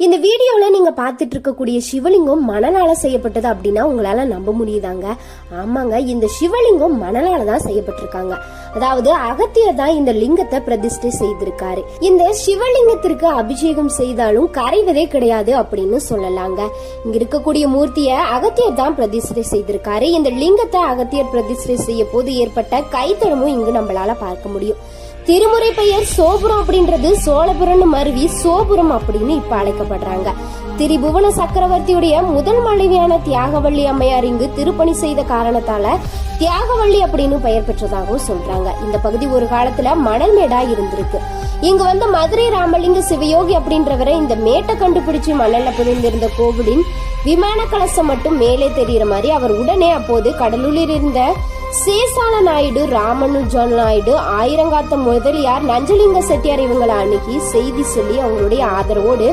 இந்த வீடியோல நீங்க பாத்துட்டு இருக்கக்கூடிய சிவலிங்கம் மணலால செய்யப்பட்டது அப்படின்னா உங்களால நம்ப முடியுதாங்க? ஆமாங்க, இந்த சிவலிங்கம் மணலால தான் செய்யப்பட்டிருக்காங்க. அதாவது அகத்தியர் தான் இந்த லிங்கத்தை பிரதிஷ்டை செய்திருக்காரு. இந்த சிவலிங்கத்திற்கு அபிஷேகம் செய்தாலும் கரைவதே கிடையாது அப்படின்னு சொல்லலாங்க. இங்க இருக்கக்கூடிய மூர்த்திய அகத்தியர் தான் பிரதிஷ்டை செய்திருக்காரு. இந்த லிங்கத்தை அகத்தியர் பிரதிஷ்டை செய்ய போது ஏற்பட்ட கைத்தடமும் இங்கு நம்மளால பார்க்க முடியும். திருமுறை பெயர் சோபுரம் அப்படின்றது சோழபுரம் மருவி சோபுரம் அப்படின்னு இப்ப அழைக்கப்படுறாங்க. திரிபுவன சக்கரவர்த்தியுடைய முதல் மனைவியான தியாகவள்ளி அம்மையார் இங்கு திருப்பணி செய்த காரணத்தால தியாகவள்ளி அப்படின்னு பெயர் பெற்றதாகவும் சொல்றாங்க. இந்த பகுதி ஒரு காலத்துல மணல் மேடா இருந்திருக்கு. இங்க வந்து மதுரை ராமலிங்க சிவயோகி அப்படின்றவரை இந்த மேட்டை கண்டுபிடிச்சு மணல்ல புதைந்திருந்த கோவிலின் விமான கலசம் மட்டும் மேலே தெரிகிற மாதிரி அவர் உடனே அப்போது கடலூரில் இருந்த சேசால நாயுடு, ராமனுஜ நாயுடு, ஆயிரங்காத்த முதலியார், நஞ்சலிங்க செட்டியார் இவங்களை அணுகி செய்தி சொல்லி அவங்களுடைய ஆதரவோடு